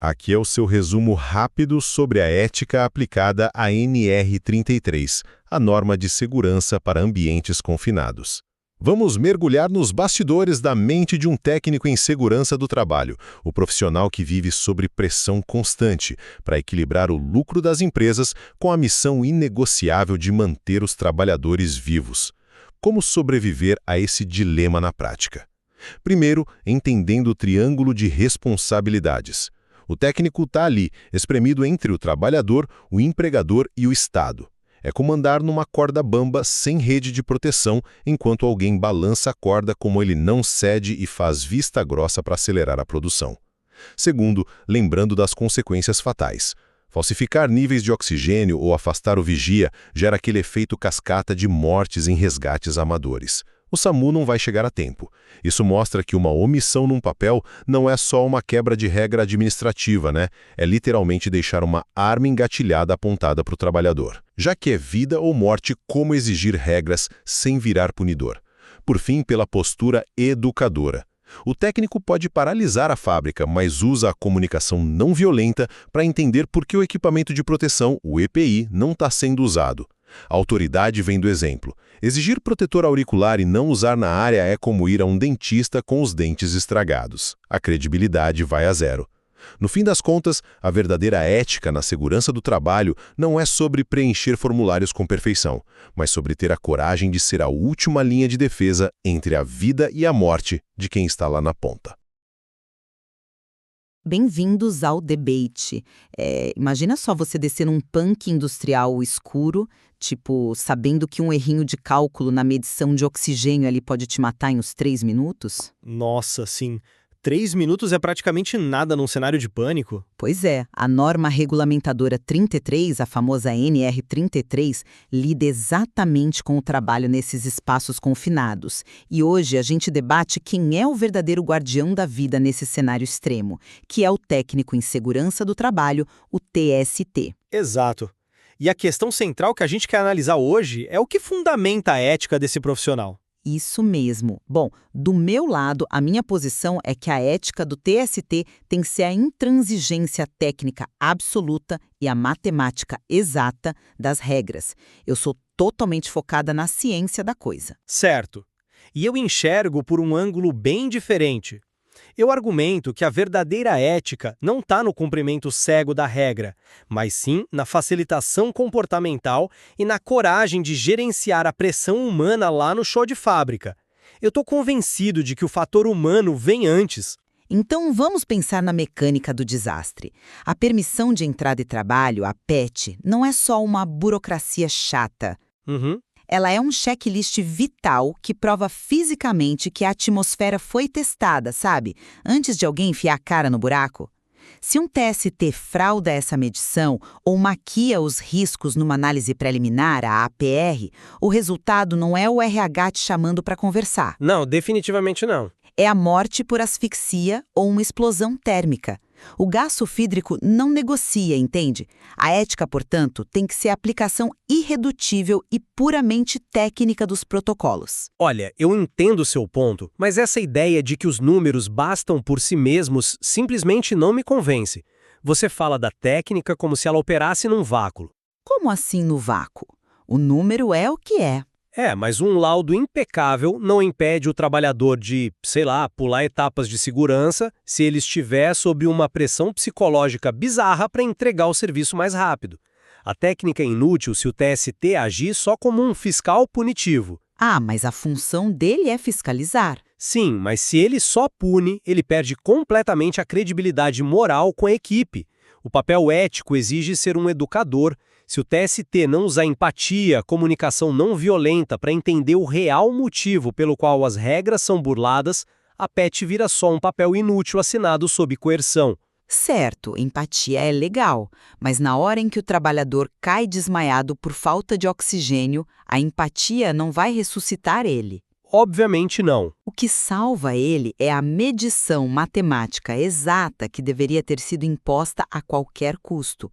Aqui é o seu resumo rápido sobre a ética aplicada à NR33, a norma de segurança para ambientes confinados. Vamos mergulhar nos bastidores da mente de um técnico em segurança do trabalho, o profissional que vive sob pressão constante para equilibrar o lucro das empresas com a missão inegociável de manter os trabalhadores vivos. Como sobreviver a esse dilema na prática? Primeiro, entendendo o triângulo de responsabilidades. O técnico está ali, espremido entre o trabalhador, o empregador e o Estado. É como andar numa corda bamba sem rede de proteção, enquanto alguém balança a corda como ele não cede e faz vista grossa para acelerar a produção. Segundo, lembrando das consequências fatais. Falsificar níveis de oxigênio ou afastar o vigia gera aquele efeito cascata de mortes em resgates amadores. O SAMU não vai chegar a tempo. Isso mostra que uma omissão num papel não é só uma quebra de regra administrativa, né? É literalmente deixar uma arma engatilhada apontada para o trabalhador. Já que é vida ou morte, como exigir regras sem virar punidor? Por fim, pela postura educadora. O técnico pode paralisar a fábrica, mas usa a comunicação não violenta para entender por que o equipamento de proteção, o EPI, não está sendo usado. A autoridade vem do exemplo. Exigir protetor auricular e não usar na área é como ir a um dentista com os dentes estragados. A credibilidade vai a zero. No fim das contas, a verdadeira ética na segurança do trabalho não é sobre preencher formulários com perfeição, mas sobre ter a coragem de ser a última linha de defesa entre a vida e a morte de quem está lá na ponta. Bem-vindos ao debate. Imagina só você descer num punk industrial escuro, tipo, sabendo que um errinho de cálculo na medição de oxigênio ali pode te matar em uns 3 minutos? Nossa, sim. 3 minutos é praticamente nada num cenário de pânico. Pois é, a norma regulamentadora 33, a famosa NR33, lida exatamente com o trabalho nesses espaços confinados. E hoje a gente debate quem é o verdadeiro guardião da vida nesse cenário extremo, que é o técnico em segurança do trabalho, o TST. Exato. E a questão central que a gente quer analisar hoje é o que fundamenta a ética desse profissional. Isso mesmo. Bom, do meu lado, a minha posição é que a ética do TST tem que ser a intransigência técnica absoluta e a matemática exata das regras. Eu sou totalmente focada na ciência da coisa. Certo. E eu enxergo por um ângulo bem diferente. Eu argumento que a verdadeira ética não está no cumprimento cego da regra, mas sim na facilitação comportamental e na coragem de gerenciar a pressão humana lá no chão de fábrica. Eu estou convencido de que o fator humano vem antes. Então vamos pensar na mecânica do desastre. A permissão de entrada e trabalho, a PET, não é só uma burocracia chata. Ela é um checklist vital que prova fisicamente que a atmosfera foi testada, sabe? Antes de alguém enfiar a cara no buraco. Se um TST frauda essa medição ou maquia os riscos numa análise preliminar, a APR, o resultado não é o RH te chamando para conversar. Não, definitivamente não. É a morte por asfixia ou uma explosão térmica. O gás sulfídrico não negocia, entende? A ética, portanto, tem que ser a aplicação irredutível e puramente técnica dos protocolos. Olha, eu entendo o seu ponto, mas essa ideia de que os números bastam por si mesmos simplesmente não me convence. Você fala da técnica como se ela operasse num vácuo. Como assim no vácuo? O número é o que é. Mas um laudo impecável não impede o trabalhador de, pular etapas de segurança se ele estiver sob uma pressão psicológica bizarra para entregar o serviço mais rápido. A técnica é inútil se o TST agir só como um fiscal punitivo. Mas a função dele é fiscalizar. Sim, mas se ele só pune, ele perde completamente a credibilidade moral com a equipe. O papel ético exige ser um educador. Se o TST não usar empatia, comunicação não violenta para entender o real motivo pelo qual as regras são burladas, a PET vira só um papel inútil assinado sob coerção. Certo, empatia é legal, mas na hora em que o trabalhador cai desmaiado por falta de oxigênio, a empatia não vai ressuscitar ele. Obviamente não. O que salva ele é a medição matemática exata que deveria ter sido imposta a qualquer custo.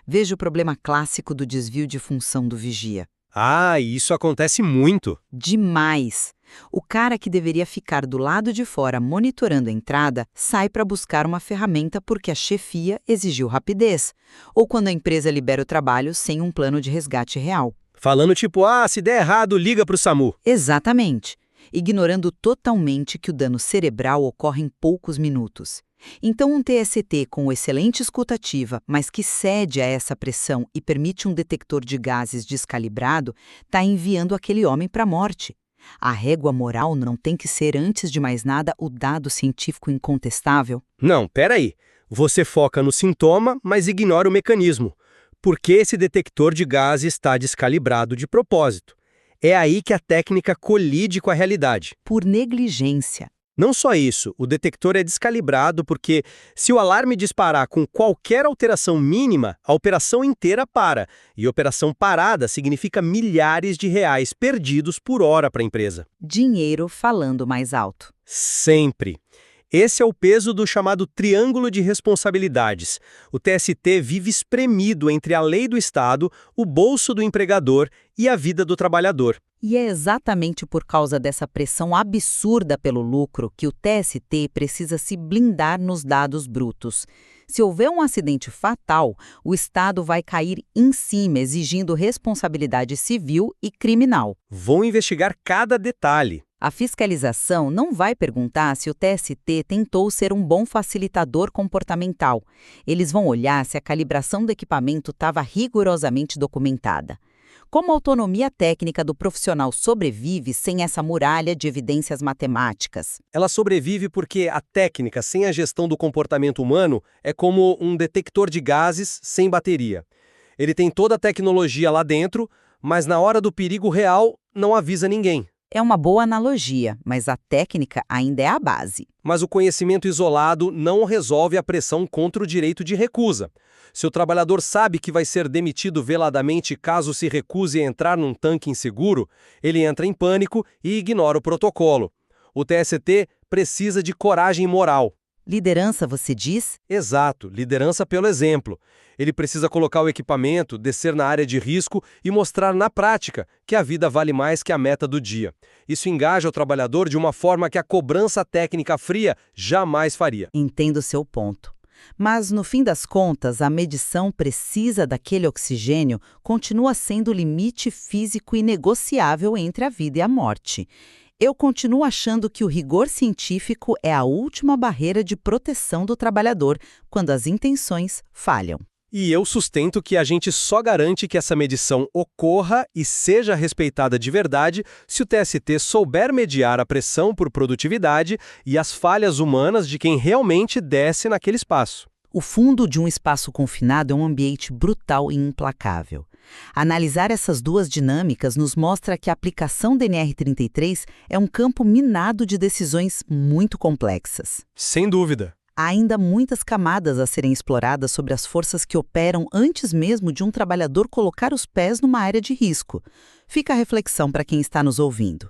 Veja o problema clássico do desvio de função do vigia. Ah, e isso acontece muito. Demais! O cara que deveria ficar do lado de fora monitorando a entrada sai para buscar uma ferramenta porque a chefia exigiu rapidez, ou quando a empresa libera o trabalho sem um plano de resgate real. Falando tipo, se der errado, liga pro SAMU. Exatamente, ignorando totalmente que o dano cerebral ocorre em poucos minutos. Então, um TST com excelente escutativa, mas que cede a essa pressão e permite um detector de gases descalibrado, está enviando aquele homem para a morte. A régua moral não tem que ser, antes de mais nada, o dado científico incontestável? Não, peraí. Você foca no sintoma, mas ignora o mecanismo. Por que esse detector de gases está descalibrado de propósito? É aí que a técnica colide com a realidade. Por negligência. Não só isso, o detector é descalibrado porque, se o alarme disparar com qualquer alteração mínima, a operação inteira para. E operação parada significa milhares de reais perdidos por hora para a empresa. Dinheiro falando mais alto. Sempre. Esse é o peso do chamado triângulo de responsabilidades. O TST vive espremido entre a lei do Estado, o bolso do empregador e a vida do trabalhador. E é exatamente por causa dessa pressão absurda pelo lucro que o TST precisa se blindar nos dados brutos. Se houver um acidente fatal, o Estado vai cair em cima, exigindo responsabilidade civil e criminal. Vão investigar cada detalhe. A fiscalização não vai perguntar se o TST tentou ser um bom facilitador comportamental. Eles vão olhar se a calibração do equipamento estava rigorosamente documentada. Como a autonomia técnica do profissional sobrevive sem essa muralha de evidências matemáticas? Ela sobrevive porque a técnica, sem a gestão do comportamento humano, é como um detector de gases sem bateria. Ele tem toda a tecnologia lá dentro, mas na hora do perigo real, não avisa ninguém. É uma boa analogia, mas a técnica ainda é a base. Mas o conhecimento isolado não resolve a pressão contra o direito de recusa. Se o trabalhador sabe que vai ser demitido veladamente caso se recuse a entrar num tanque inseguro, ele entra em pânico e ignora o protocolo. O TST precisa de coragem moral. Liderança, você diz? Exato, liderança pelo exemplo. Ele precisa colocar o equipamento, descer na área de risco e mostrar na prática que a vida vale mais que a meta do dia. Isso engaja o trabalhador de uma forma que a cobrança técnica fria jamais faria. Entendo o seu ponto. Mas, no fim das contas, a medição precisa daquele oxigênio continua sendo o limite físico inegociável entre a vida e a morte. Eu continuo achando que o rigor científico é a última barreira de proteção do trabalhador quando as intenções falham. E eu sustento que a gente só garante que essa medição ocorra e seja respeitada de verdade se o TST souber mediar a pressão por produtividade e as falhas humanas de quem realmente desce naquele espaço. O fundo de um espaço confinado é um ambiente brutal e implacável. Analisar essas duas dinâmicas nos mostra que a aplicação da NR33 é um campo minado de decisões muito complexas. Sem dúvida. Há ainda muitas camadas a serem exploradas sobre as forças que operam antes mesmo de um trabalhador colocar os pés numa área de risco. Fica a reflexão para quem está nos ouvindo.